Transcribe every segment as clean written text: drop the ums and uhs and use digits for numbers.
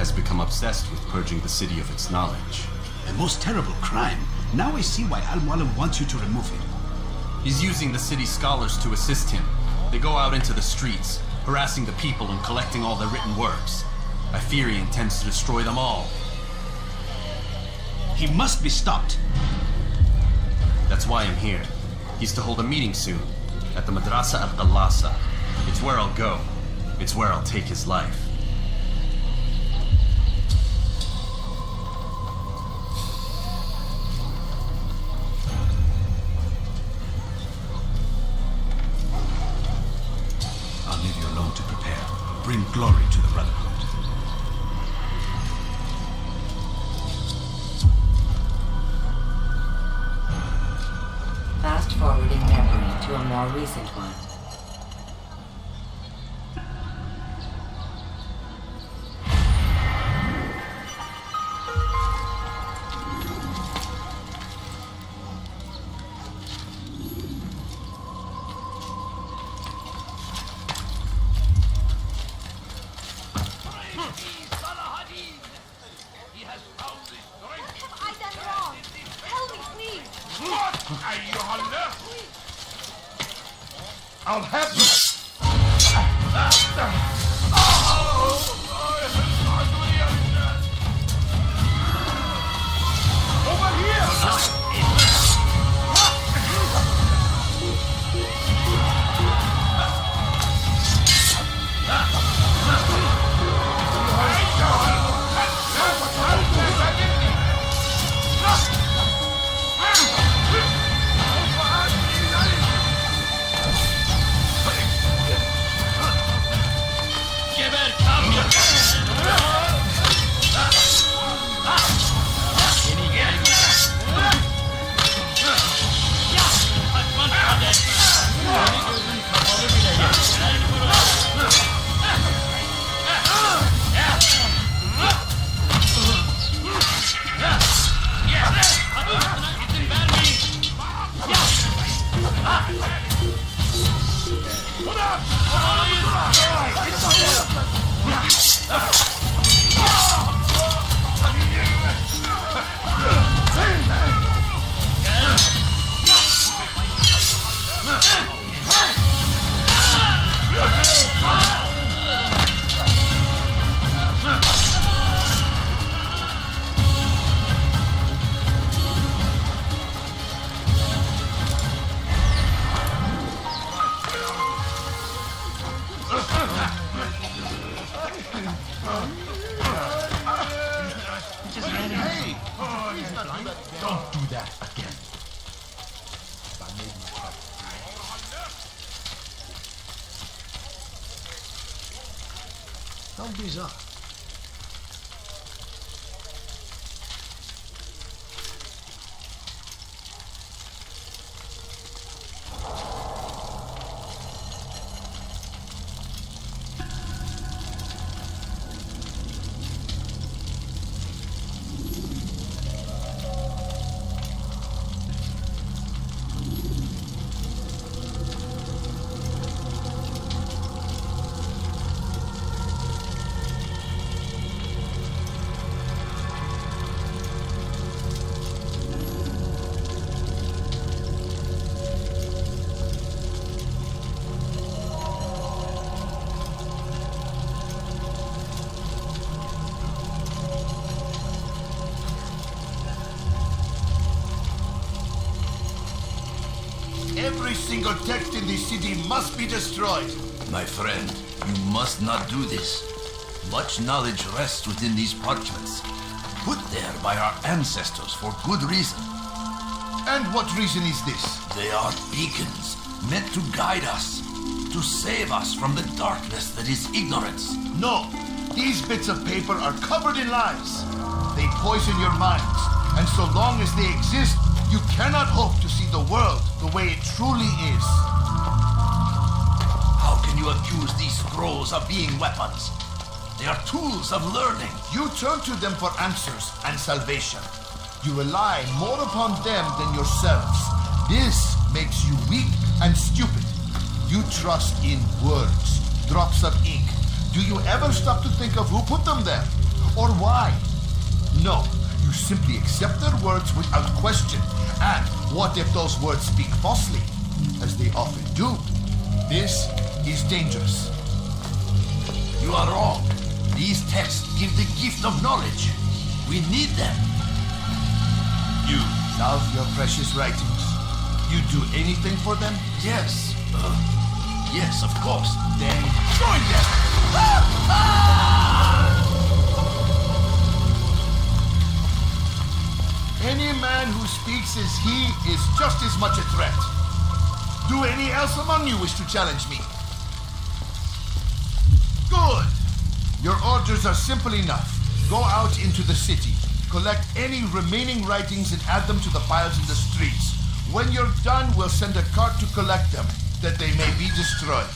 has become obsessed with purging the city of its knowledge. A most terrible crime. Now I see why Al-Mualim wants you to remove him. He's using the city scholars to assist him. They go out into the streets, harassing the people and collecting all their written works. I fear he intends to destroy them all. He must be stopped. That's why I'm here. He's to hold a meeting soon, at the Madrasa al-Qallasa. It's where I'll go. It's where I'll take his life. I'll leave you alone to prepare. Bring glory to the Brotherhood. Fast-forwarding memory to a more recent one. I'll have you. Over here! Don't do that again. How bizarre. Every single text in this city must be destroyed. My friend, you must not do this. Much knowledge rests within these parchments, put there by our ancestors for good reason. And what reason is this? They are beacons, meant to guide us, to save us from the darkness that is ignorance. No, these bits of paper are covered in lies. They poison your minds, and so long as they exist, you cannot hope to see the world the way it truly is. How can you accuse these scrolls of being weapons? They are tools of learning. You turn to them for answers and salvation. You rely more upon them than yourselves. This makes you weak and stupid. You trust in words, drops of ink. Do you ever stop to think of who put them there? or why? No, you simply accept their words without question. And what if those words speak falsely? As they often do. This is dangerous. You are wrong. These texts give the gift of knowledge. We need them. You love your precious writings. You do anything for them? Yes. Yes, of course. Then join them! Any man who speaks as he is just as much a threat. Do any else among you wish to challenge me? Good! Your orders are simple enough. Go out into the city, collect any remaining writings and add them to the piles in the streets. When you're done, we'll send a cart to collect them, that they may be destroyed.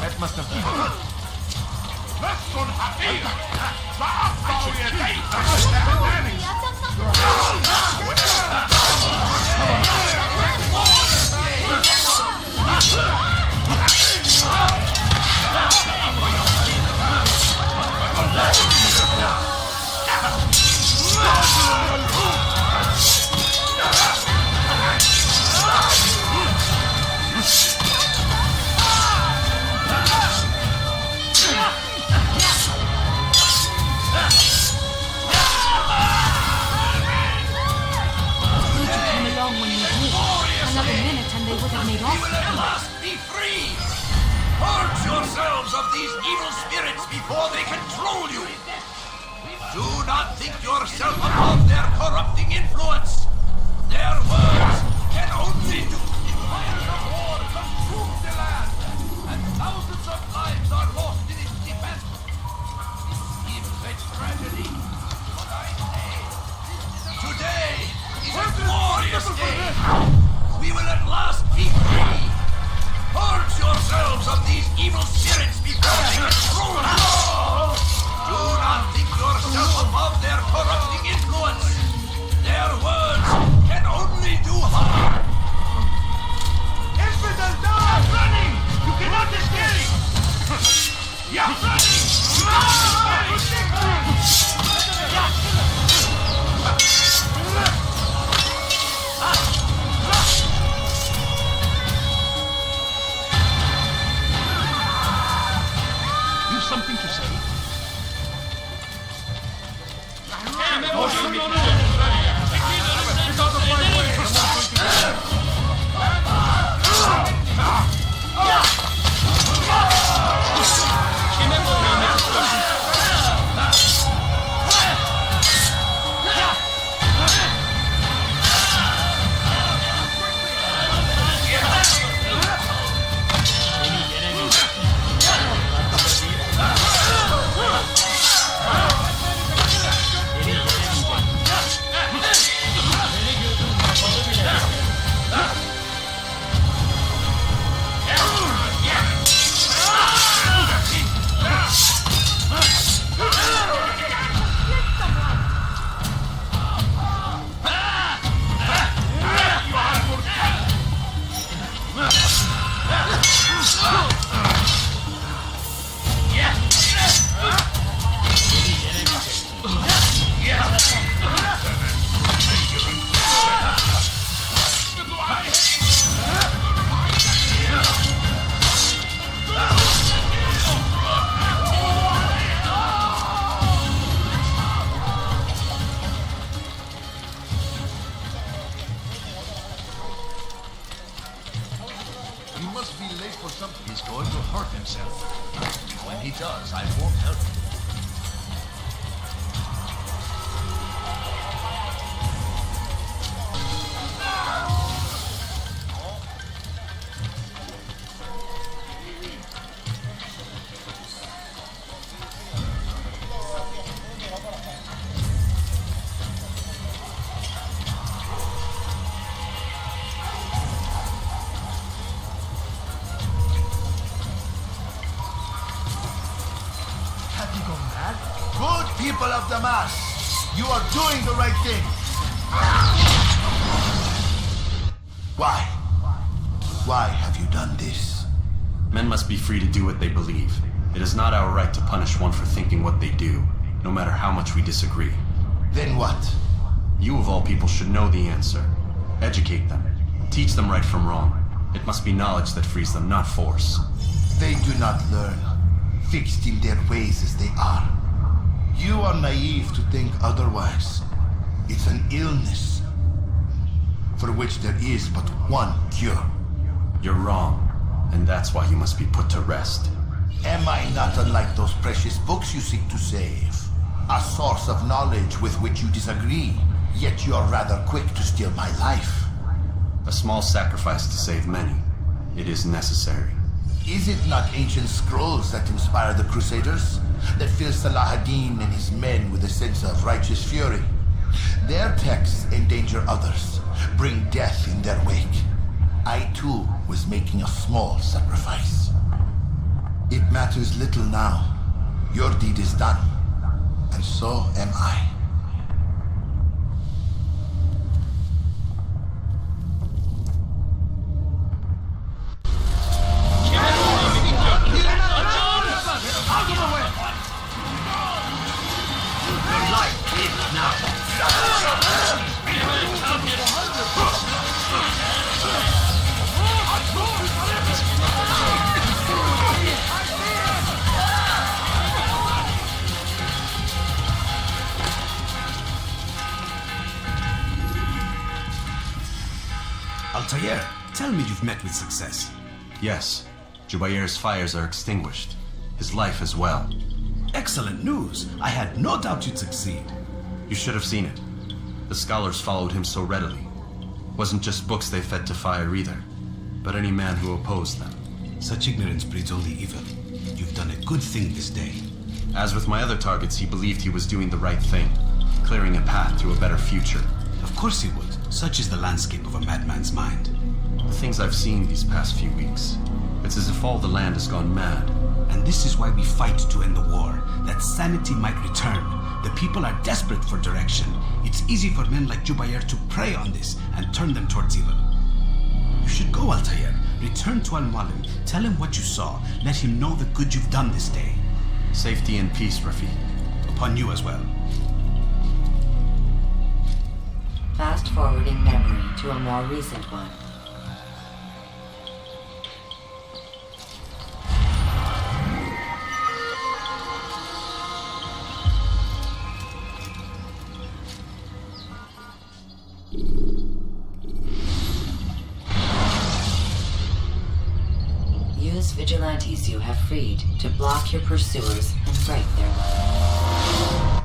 That must have been... yourselves of these evil spirits before they control you. Do not think yourself above their corrupting influence. Their words can only do. Fires of war consume the land, and thousands of lives are lost in its defense. It seems a tragedy, but I say, today is a glorious day. We will at last be free. Purge yourselves of these evil spirits before they control you! Do not think yourself above their corrupting influence. Their words can only do harm. Infidel, die! Running! You cannot escape! Yeah, running! Something to say? He's going to hurt himself. When he does, I won't help him. let you go mad. Good people of the Mass, you are doing the right thing. Why? Why have you done this? Men must be free to do what they believe. It is not our right to punish one for thinking what they do, no matter how much we disagree. Then what? You of all people should know the answer. Educate them. Teach them right from wrong. It must be knowledge that frees them, not force. They do not learn, fixed in their ways as they are. You are naive to think otherwise. It's an illness for which there is but one cure. You're wrong, and that's why you must be put to rest. Am I not unlike those precious books you seek to save? A source of knowledge with which you disagree, yet you are rather quick to steal my life. A small sacrifice to save many. It is necessary. Is it not ancient scrolls that inspire the Crusaders? That fills the LAHAD and his men with a sense of righteous fury? Their texts endanger others, bring death in their wake. I too was making a small sacrifice. It matters little now. Your deed is done, and so am I. Altair, tell me you've met with success. Yes, Jubair's fires are extinguished. His life as well. Excellent news. I had no doubt you'd succeed. You should have seen it. The scholars followed him so readily. Wasn't just books they fed to fire either, but any man who opposed them. Such ignorance breeds only evil. You've done a good thing this day. As with my other targets, he believed he was doing the right thing, clearing a path to a better future. Of course he would. Such is the landscape of a madman's mind. The things I've seen these past few weeks, it's as if all the land has gone mad. And this is why we fight to end the war, that sanity might return. The people are desperate for direction. It's easy for men like Jubair to prey on this and turn them towards evil. You should go, Altair. Return to Al-Mualim. Tell him what you saw. Let him know the good you've done this day. Safety and peace, Rafiq. Upon you as well. Fast forwarding memory to a more recent one. Use vigilantes you have freed to block your pursuers and break their line.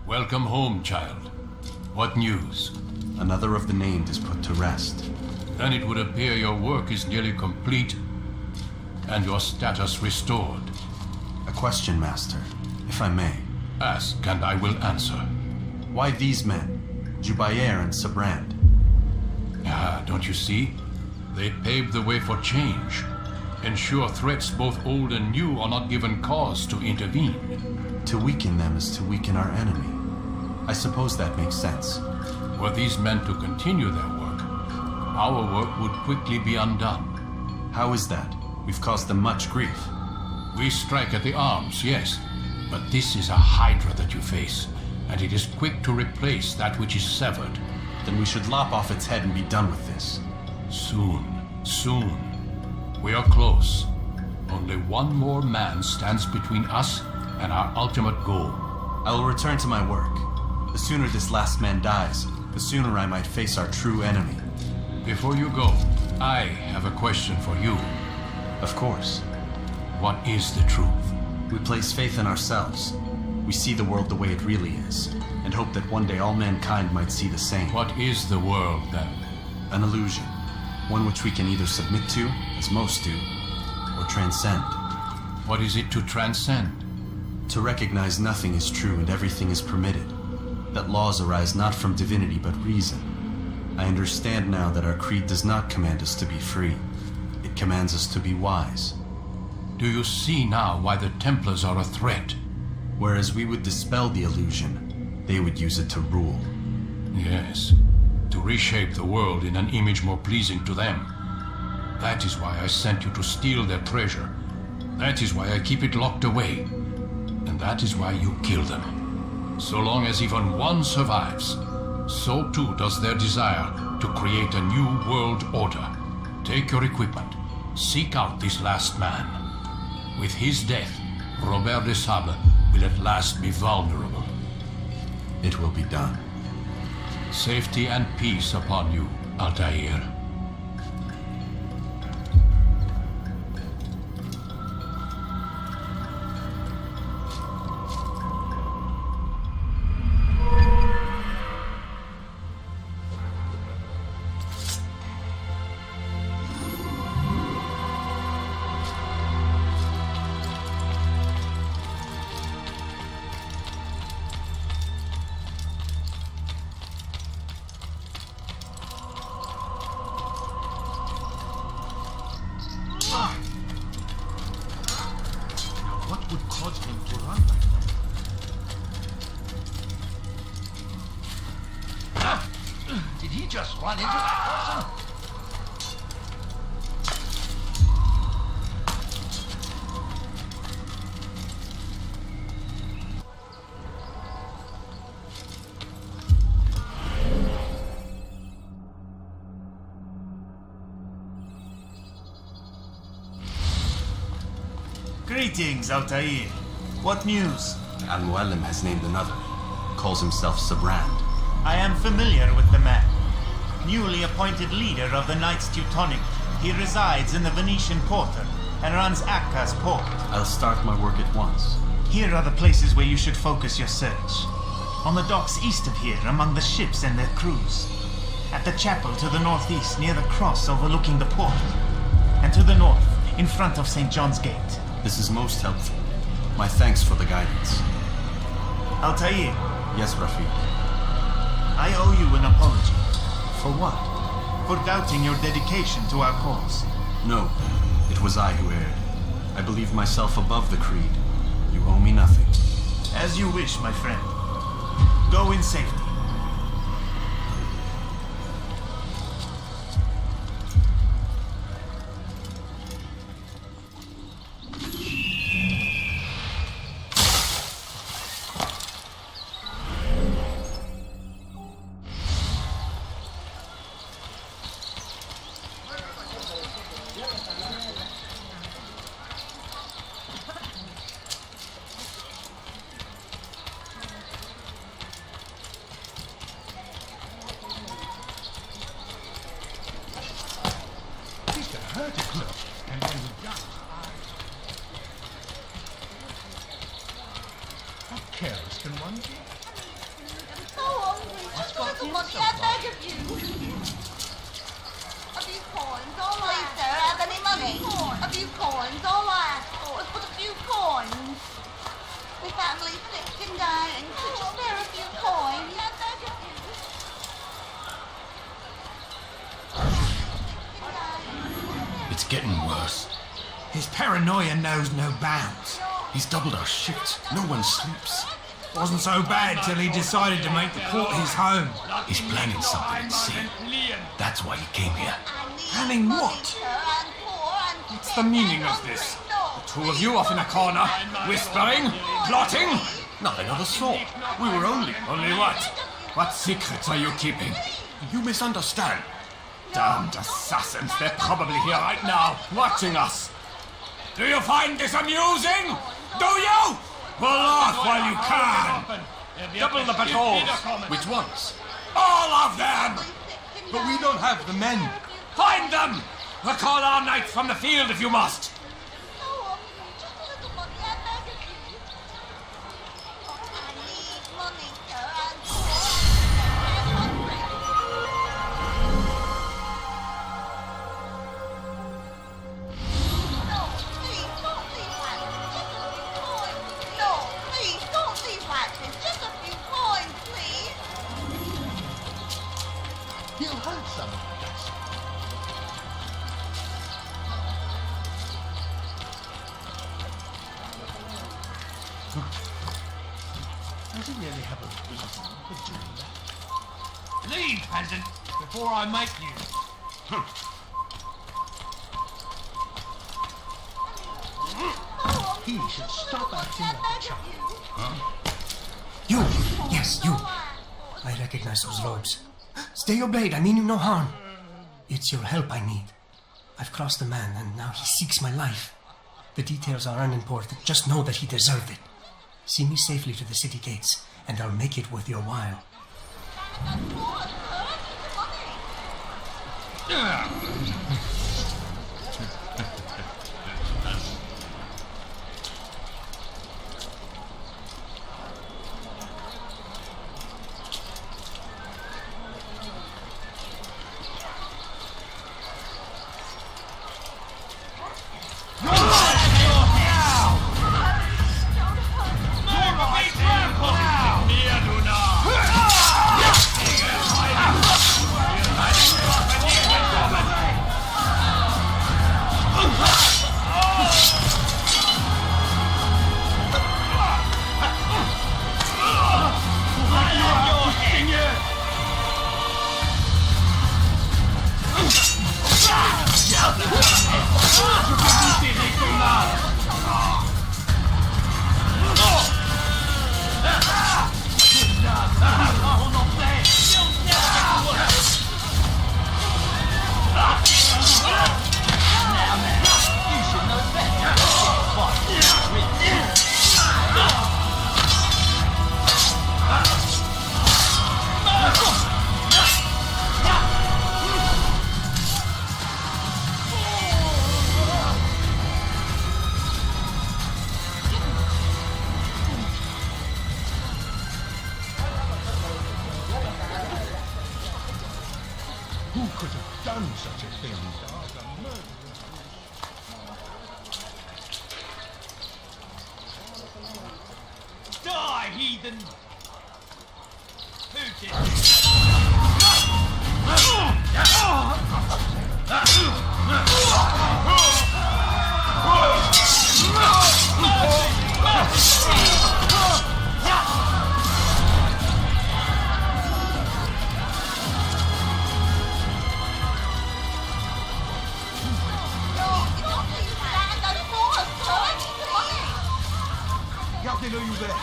Welcome home, child. What news? Another of the named is put to rest. Then it would appear your work is nearly complete and your status restored. A question, Master, if I may. Ask and I will answer. Why these men? Jubair and Sabrand? Ah, don't you see? They paved the way for change. Ensure threats both old and new are not given cause to intervene. To weaken them is to weaken our enemy. I suppose that makes sense. Were these men to continue their work, our work would quickly be undone. How is that? We've caused them much grief. We strike at the arms, yes, but this is a hydra that you face, and it is quick to replace that which is severed. Then we should lop off its head and be done with this. Soon, soon. We are close. Only one more man stands between us and our ultimate goal. I will return to my work. The sooner this last man dies, the sooner I might face our true enemy. Before you go, I have a question for you. Of course. What is the truth? We place faith in ourselves. We see the world the way it really is, and hope that one day all mankind might see the same. What is the world, then? An illusion. One which we can either submit to, as most do, or transcend. What is it to transcend? To recognize nothing is true and everything is permitted. That laws arise not from divinity but reason. I understand now that our creed does not command us to be free. It commands us to be wise. Do you see now why the Templars are a threat? Whereas we would dispel the illusion, they would use it to rule. Yes, to reshape the world in an image more pleasing to them. That is why I sent you to steal their treasure. That is why I keep it locked away. And that is why you kill them. So long as even one survives, so too does their desire to create a new world order. Take your equipment. Seek out this last man. With his death, Robert de Sable will at last be vulnerable. It will be done. Safety and peace upon you, ALTAIR. What would cause him to run like that? Did he just run into that person? Greetings, Altair. What news? Al-Muallim has named another. Calls himself Sabrand. I am familiar with the man. Newly appointed leader of the Knights Teutonic, he resides in the Venetian Quarter and runs Akka's port. I'll start my work at once. Here are the places where you should focus your search. On the docks east of here, among the ships and their crews. At the chapel to the northeast, near the cross overlooking the port. And to the north, in front of St. John's Gate. This is most helpful. My thanks for the guidance. Altair, Yes, Rafiq. I owe you an apology. For what? For doubting your dedication to our cause. No, it was I who erred. I believe myself above the creed. You owe me nothing. As you wish, my friend. Go in safety. How careless can one be? So hungry. Just a little money, I beg of you. A few coins, all I ask. Please, sir, have any money? A few coins, all I ask for is but a few coins. My family's sick and dying. Could you spare a few coins? I beg of you. It's getting worse. His paranoia knows no bounds. He's doubled our shifts. No one sleeps. Wasn't so bad till he decided to make the port his home. He's planning something insane. That's why he came here. Planning what? What's the meaning of this? The two of you off in a corner, whispering, plotting? Nothing of the sort. We were only... Only what? What secrets are you keeping? You misunderstand. Damned assassins, they're probably here right now, watching us. Do you find this amusing? Do you? Well, laugh while you can. Double the patrols. Which ones? All of them! But we don't have the men. Find them! We'll call our knights from the field if you must. Just a little money, I beg of you. I need money, sir. I'm poor. I'm hungry. No, please, don't leave like this. Just a few coins. No, please, don't leave like this. Just a few coins, please. He'll have some of the dust. Does he really have a reason for doing that? Leave, peasant, before I make you. He should stop acting like a child. You! Yes, you! I recognize those robes. Stay your blade, I mean you no harm. It's your help I need. I've crossed the man, and now he seeks my life. The details are unimportant. Just know that he deserved it. See me safely to the city gates, and I'll make it worth your while. Who could have done such a thing? Die, heathen! Who did this? Captain, are you there?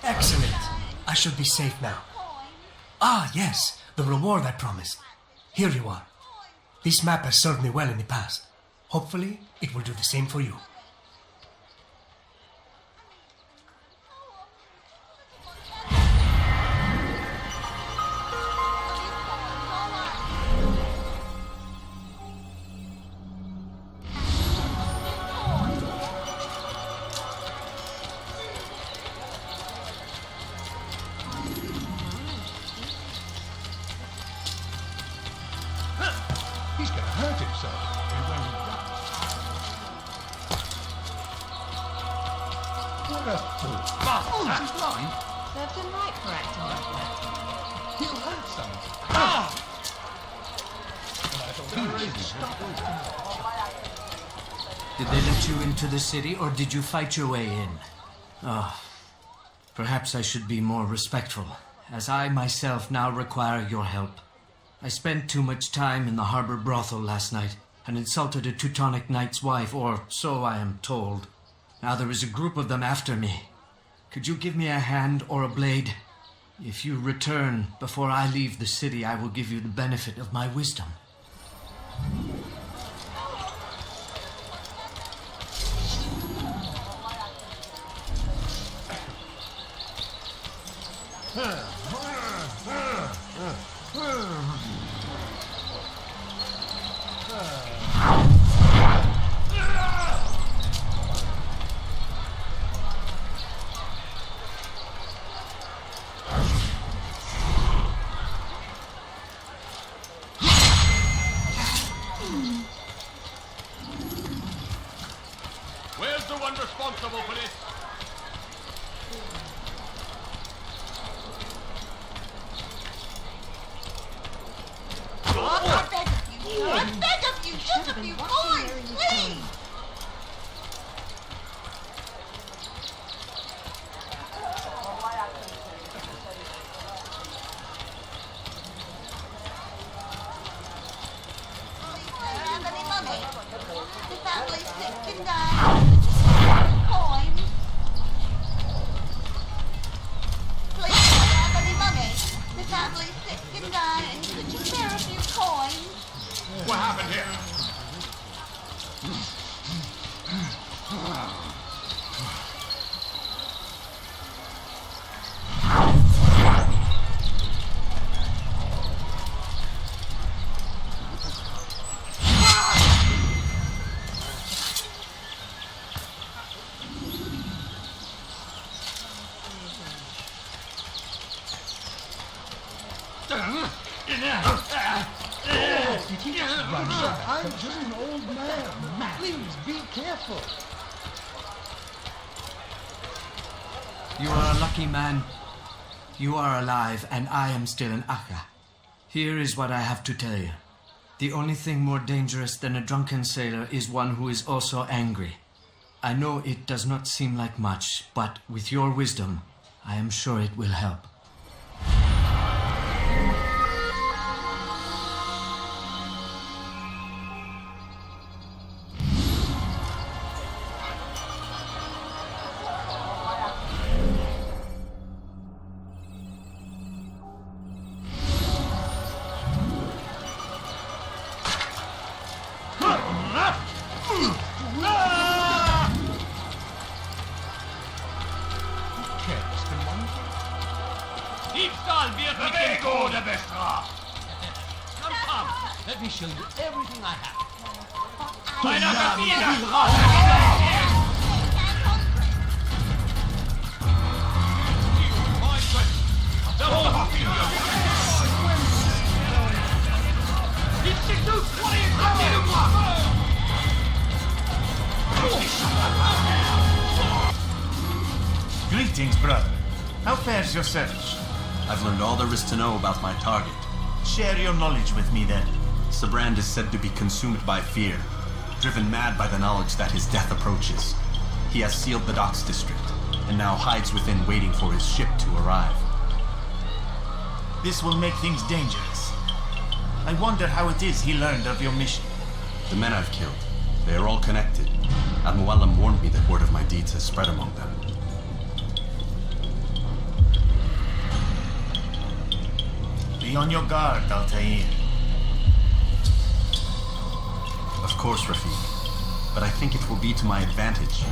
Excellent. I should be safe now. Ah, yes, the reward I promised. Here you are. This map has served me well in the past. Hopefully, it will do the same for you. He's going to hurt himself. And when he does... What a fool. He's blind. Served him right for acting like that. He'll hurt someone. And I thought he should stop acting. Did they let you into the city, or did you fight your way in? Ah, perhaps I should be more respectful, as I myself now require your help. I spent too much time in the harbor brothel last night, and insulted a Teutonic knight's wife, or so I am told. Now there is a group of them after me. Could you give me a hand or a blade? If you return before I leave the city, I will give you the benefit of my wisdom. Where's the one responsible for this? Just a few coins, please! Have any money? The family's sick and dying. Coins. Please, do you have any money? The family's sick and dying. Could you spare a few coins? What happened here? I'm just an old man. Please be careful. You are a lucky man. You are alive, and I am still an Akka. Here is what I have to tell you. The only thing more dangerous than a drunken sailor is one who is also angry. I know it does not seem like much, but with your wisdom, I am sure it will help. Diebstahl wird mit dem Tode bestraft. Come, come. Let me show you everything I have. Meiner Kabine! Greetings, brother. How fares your search? I've learned all there is to know about my target. Share your knowledge with me then. Sabrand is said to be consumed by fear, driven mad by the knowledge that his death approaches. He has sealed the docks district, and now hides within waiting for his ship to arrive. This will make things dangerous. I wonder how it is he learned of your mission. The men I've killed, they are all connected. Al-Muallim warned me that word of my deeds has spread among them. Be on your guard, ALTAIR. Of course, Rafiq. But I think it will be to my advantage.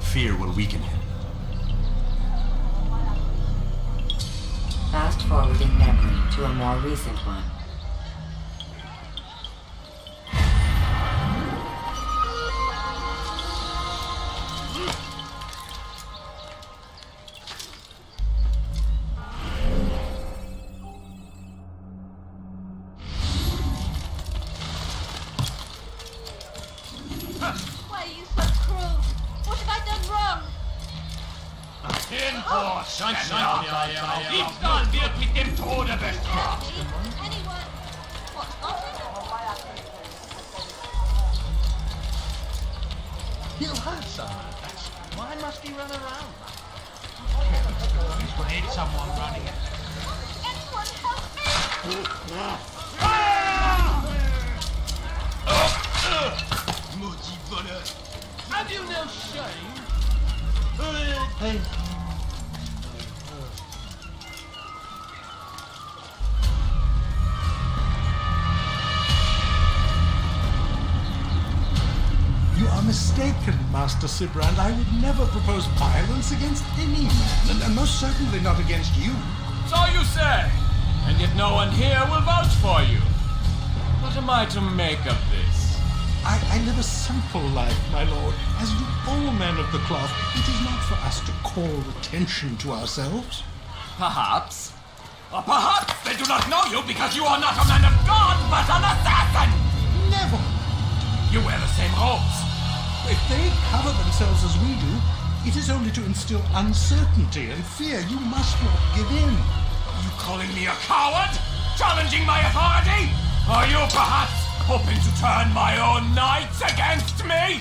Fear will weaken him. Fast forwarding memory to a more recent one. Why are you so cruel? What have I done wrong? Diebstahl wird mit dem Tode bestraft. Anyone? What's got it? He'll have some. Why must he run around? He's going to hit someone running it. Anyone help me? Maudit voleur! Have you no shame? Hey. You are mistaken, Master Sibrand. I would never propose violence against any man, and most certainly not against you. So you say, and yet no one here will vouch for you. What am I to make of this? I live a simple life, my lord, as do all men of the cloth. It is not for us to call attention to ourselves. Perhaps. Or perhaps they do not know you because you are not a man of God, but an assassin! Never. You wear the same robes. If they cover themselves as we do, it is only to instill uncertainty and fear. You must not give in. You calling me a coward? Challenging my authority? Or you perhaps Hoping to turn my own knights against me?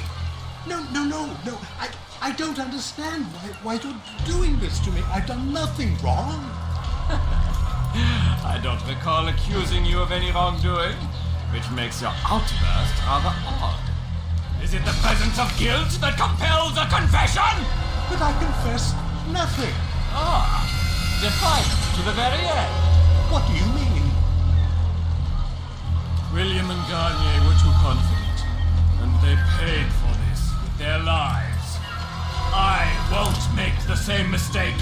No. I don't understand why you're doing this to me. I've done nothing wrong. I don't recall accusing you of any wrongdoing, which makes your outburst rather odd. Is it the presence of guilt that compels a confession? But I confess nothing. Ah, defiant to the very end. What do you mean? William and Garnier were too confident, and they paid for this with their lives. I won't make the same mistake.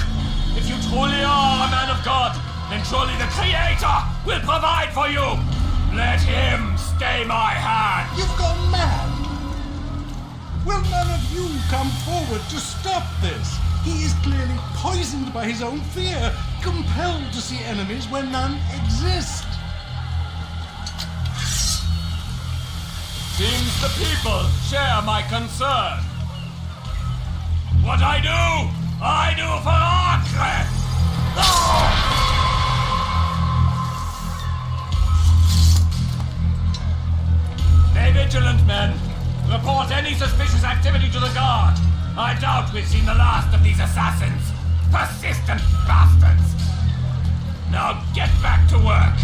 If you truly are a man of God, then surely the Creator will provide for you. Let him stay my hand. You've gone mad. Will none of you come forward to stop this? He is clearly poisoned by his own fear, compelled to see enemies where none exist. Seems the people share my concern. What I do for Acre! Stay vigilant, men. Report any suspicious activity to the guard. I doubt we've seen the last of these assassins. Persistent bastards. Now get back to work.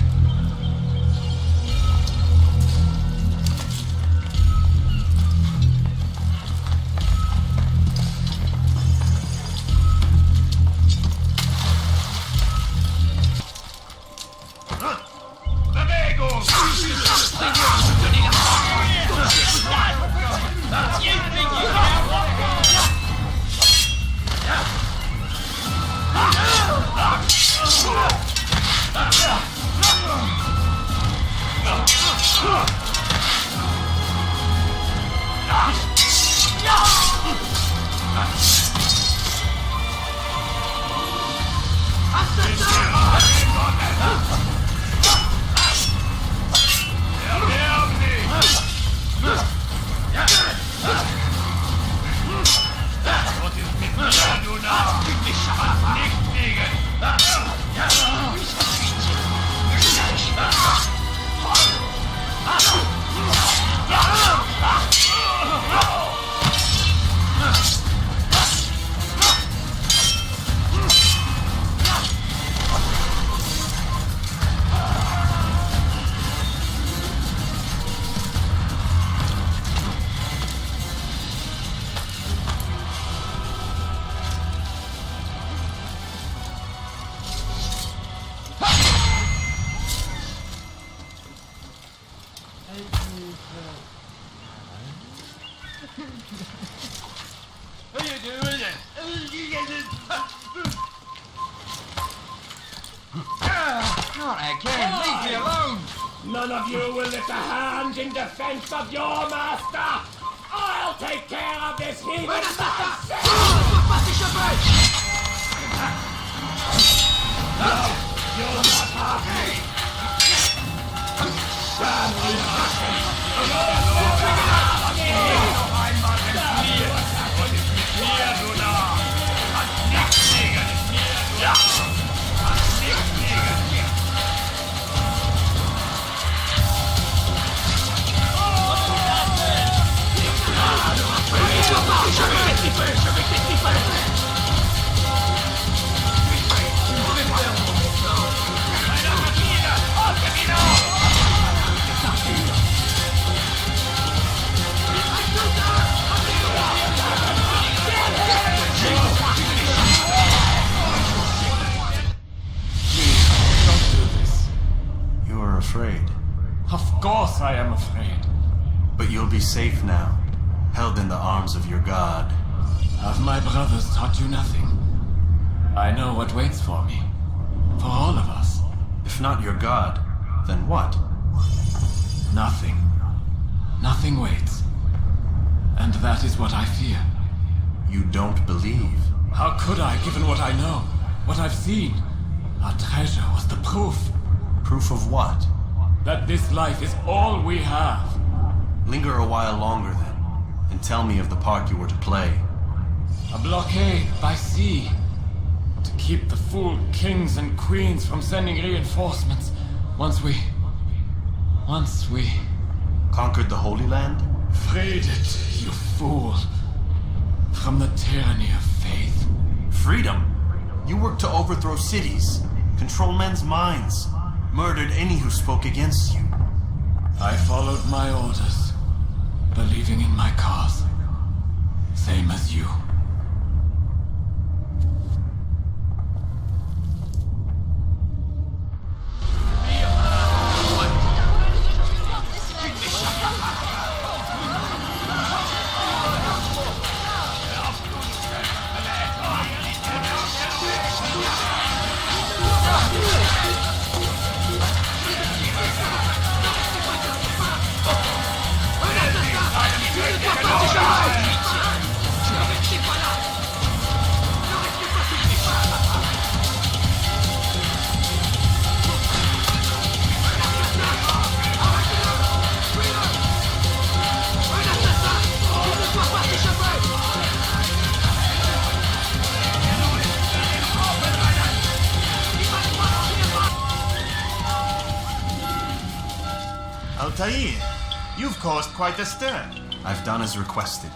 None of you will lift a hand in defense of your master! I'll take care of this heathen myself! No, you'll not harm me! Of course I am afraid. But you'll be safe now, held in the arms of your god. Have my brothers taught you nothing? I know what waits for me. For all of us. If not your god, then what? Nothing. Nothing waits. And that is what I fear. You don't believe? How could I, given what I know? What I've seen? Our treasure was the proof. Proof of what? That this life is all we have. Linger a while longer then, and tell me of the part you were to play. A blockade by sea. To keep the fool kings and queens from sending reinforcements. Once we... Conquered the Holy Land? Freed it, you fool. From the tyranny of faith. Freedom? You worked to overthrow cities, control men's minds, murdered any who spoke against you. I followed my orders, believing in my cause. Same as you. ALTAIR, you've caused quite a stir. I've done as requested.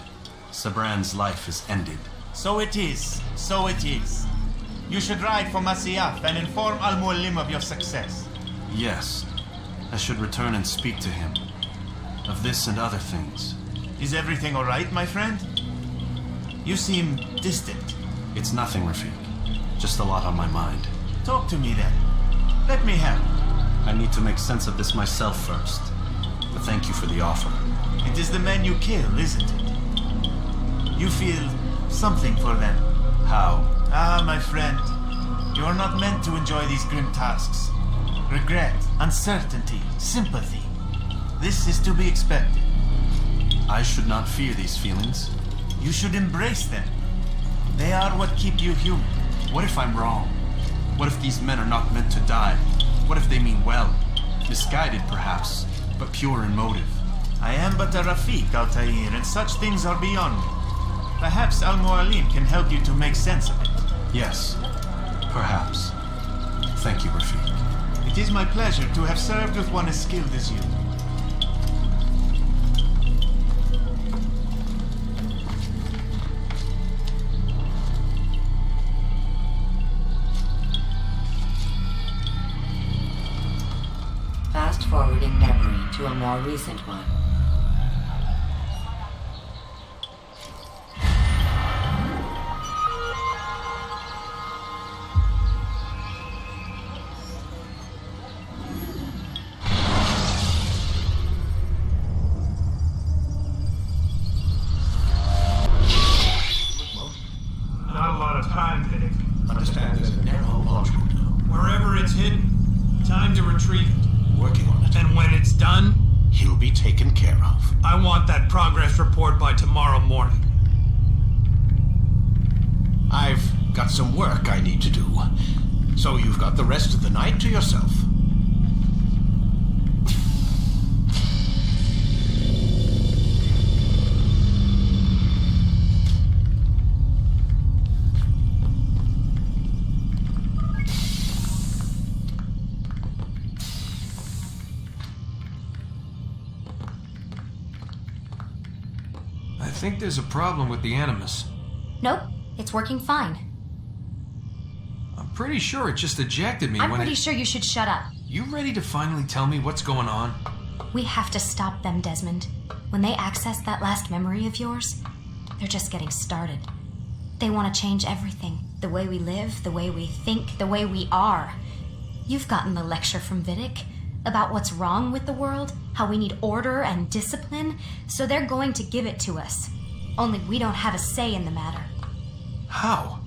Sabran's life is ended. So it is. So it is. You should ride for Masyaf and inform Al-Mualim of your success. Yes. I should return and speak to him. Of this and other things. Is everything all right, my friend? You seem distant. It's nothing, Rafiq. Just a lot on my mind. Talk to me then. Let me help. I need to make sense of this myself first. But thank you for the offer. It is the men you kill, isn't it? You feel something for them. How? Ah, my friend. You are not meant to enjoy these grim tasks. Regret, uncertainty, sympathy. This is to be expected. I should not fear these feelings. You should embrace them. They are what keep you human. What if I'm wrong? What if these men are not meant to die? What if they mean well? Misguided, perhaps, but pure in motive. I am but a Rafiq, ALTAIR, and such things are beyond me. Perhaps Al-Mualim can help you to make sense of it. Yes, perhaps. Thank you, Rafiq. It is my pleasure to have served with one as skilled as you. Fast-forwarding memory to a more recent one. Not a lot of time, Pinnock. Understand there's a narrow launch route. Wherever it's hidden, time to retrieve it. Working on it. And when it's done, He'll be taken care of. I want that progress report by tomorrow morning. I've got some work I need to do. So you've got the rest of the night to yourself. I think there's a problem with the Animus. Nope, it's working fine. I'm pretty sure it just ejected me I'm when pretty sure you should shut up. You ready to finally tell me what's going on? We have to stop them, Desmond. When they access that last memory of yours, they're just getting started. They want to change everything. The way we live, the way we think, the way we are. You've gotten the lecture from Vidic about what's wrong with the world, how we need order and discipline, so they're going to give it to us. Only we don't have a say in the matter. How?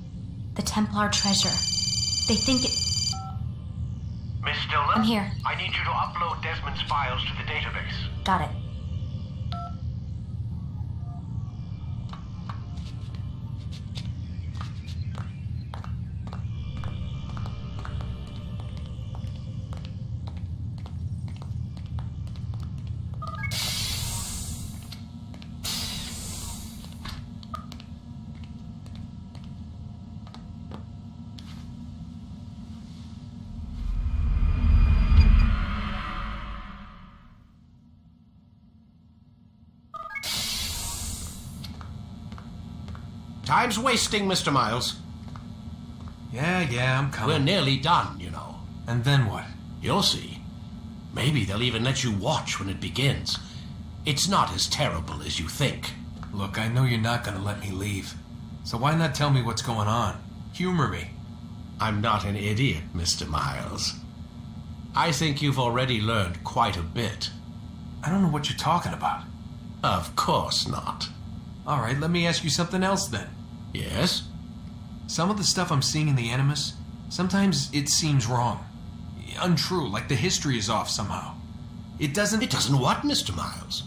The Templar treasure. They think it... Miss Stillman? I'm here. I need you to upload Desmond's files to the database. Got it. Time's wasting, Mr. Miles. Yeah, I'm coming. We're nearly done, you know. And then what? You'll see. Maybe they'll even let you watch when it begins. It's not as terrible as you think. Look, I know you're not gonna let me leave. So why not tell me what's going on? Humor me. I'm not an idiot, Mr. Miles. I think you've already learned quite a bit. I don't know what you're talking about. Of course not. All right, let me ask you something else then. Yes? Some of the stuff I'm seeing in the Animus, sometimes it seems wrong. Untrue, like the history is off somehow. It doesn't what, Mr. Miles?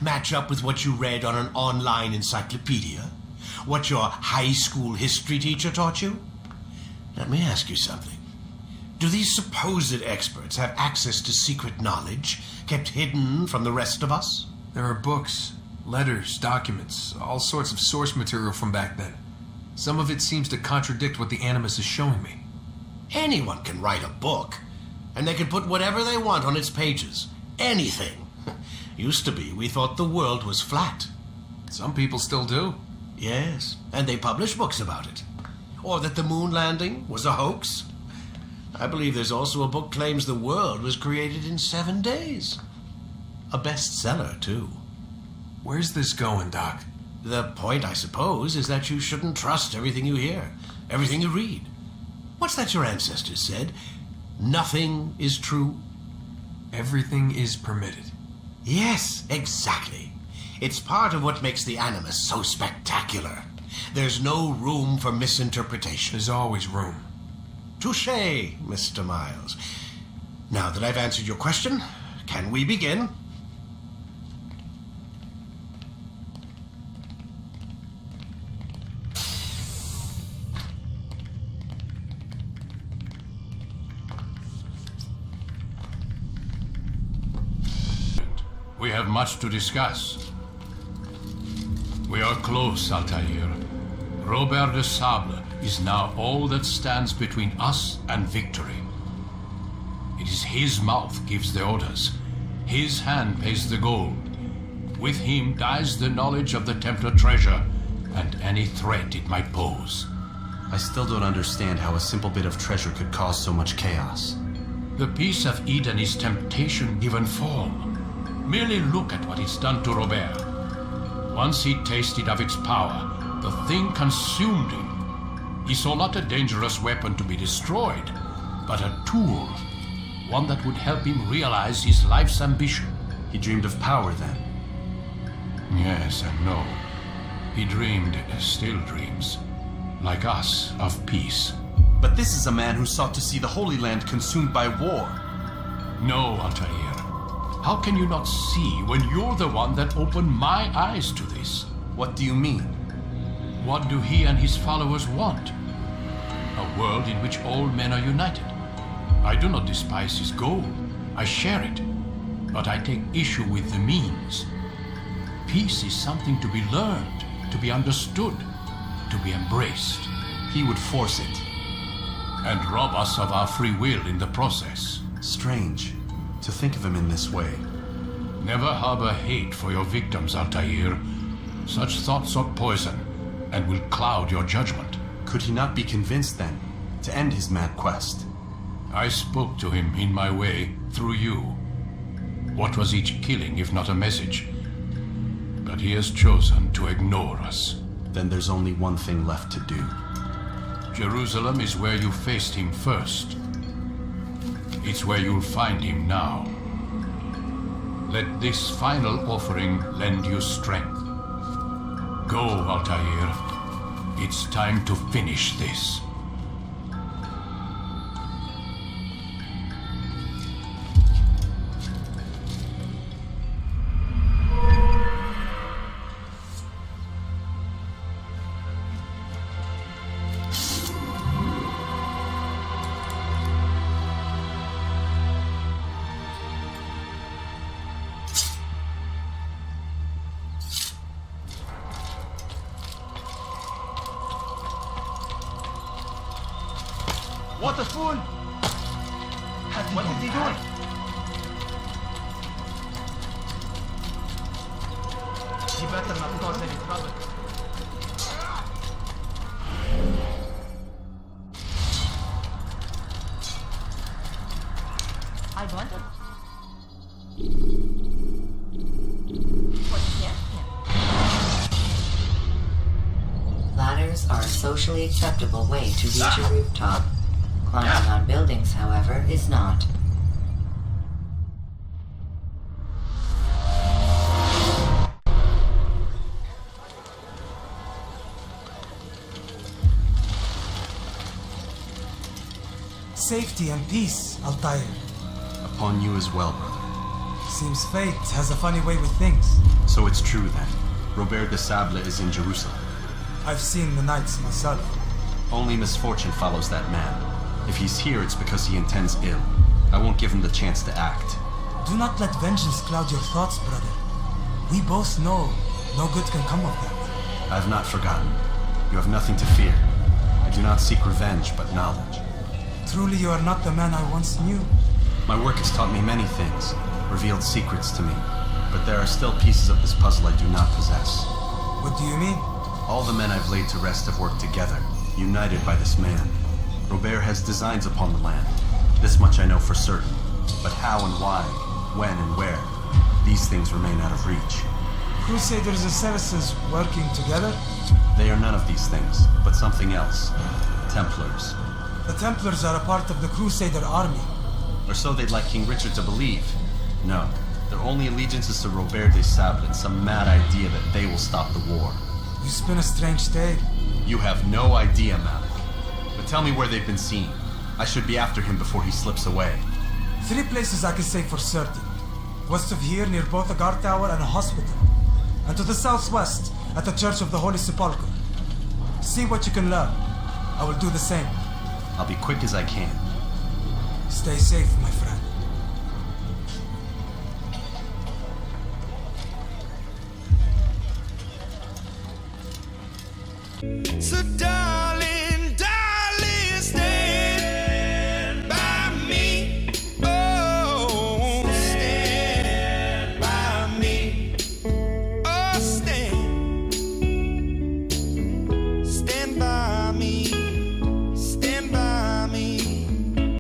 Match up with what you read on an online encyclopedia? What your high school history teacher taught you? Let me ask you something. Do these supposed experts have access to secret knowledge kept hidden from the rest of us? There are books, letters, documents, all sorts of source material from back then. Some of it seems to contradict what the Animus is showing me. Anyone can write a book, and they can put whatever they want on its pages. Anything. Used to be, we thought the world was flat. Some people still do. Yes, and they publish books about it. Or that the moon landing was a hoax. I believe there's also a book claims the world was created in 7 days. A bestseller, too. Where's this going, Doc? The point, I suppose, is that you shouldn't trust everything you hear, everything you read. What's that your ancestors said? Nothing is true? Everything is permitted. Yes, exactly. It's part of what makes the Animus so spectacular. There's no room for misinterpretation. There's always room. Touché, Mr. Miles. Now that I've answered your question, can we begin? We have much to discuss. We are close, Altair. Robert de Sable is now all that stands between us and victory. It is his mouth gives the orders. His hand pays the gold. With him dies the knowledge of the Templar treasure and any threat it might pose. I still don't understand how a simple bit of treasure could cause so much chaos. The peace of Eden is temptation given form. Merely look at what it's done to Robert. Once he tasted of its power, the thing consumed him. He saw not a dangerous weapon to be destroyed, but a tool. One that would help him realize his life's ambition. He dreamed of power then? Yes and no. He dreamed, still dreams, like us, of peace. But this is a man who sought to see the Holy Land consumed by war. No, Altair. How can you not see when you're the one that opened my eyes to this? What do you mean? What do he and his followers want? A world in which all men are united. I do not despise his goal. I share it. But I take issue with the means. Peace is something to be learned, to be understood, to be embraced. He would force it. And rob us of our free will in the process. Strange to think of him in this way. Never harbor hate for your victims, Altair. Such thoughts are poison and will cloud your judgment. Could he not be convinced then to end his mad quest? I spoke to him in my way through you. What was each killing if not a message? But he has chosen to ignore us. Then there's only one thing left to do. Jerusalem is where you faced him first. It's where you'll find him now. Let this final offering lend you strength. Go, Altair. It's time to finish this. What the fool? What is he doing? He better not cause any trouble. I wonder. Ladders are a socially acceptable way to reach a rooftop. Climbing on buildings, however, is not. Safety and peace, ALTAIR. Upon you as well, brother. Seems fate has a funny way with things. So it's true then. Robert de Sable is in Jerusalem. I've seen the knights myself. Only misfortune follows that man. If he's here, it's because he intends ill. I won't give him the chance to act. Do not let vengeance cloud your thoughts, brother. We both know no good can come of that. I have not forgotten. You have nothing to fear. I do not seek revenge, but knowledge. Truly, you are not the man I once knew. My work has taught me many things, revealed secrets to me. But there are still pieces of this puzzle I do not possess. What do you mean? All the men I've laid to rest have worked together, united by this man. Robert has designs upon the land. This much I know for certain. But how and why, when and where, these things remain out of reach. Crusaders and Saracens working together? They are none of these things, but something else. Templars. The Templars are a part of the Crusader army. Or so they'd like King Richard to believe. No, their only allegiance is to Robert de Sable and some mad idea that they will stop the war. You spin a strange tale. You have no idea, Malik. But tell me where they've been seen. I should be after him before he slips away. 3 places I can say for certain. West of here, near both a guard tower and a hospital. And to the southwest, at the Church of the Holy Sepulchre. See what you can learn. I will do the same. I'll be quick as I can. Stay safe, my friend. So die.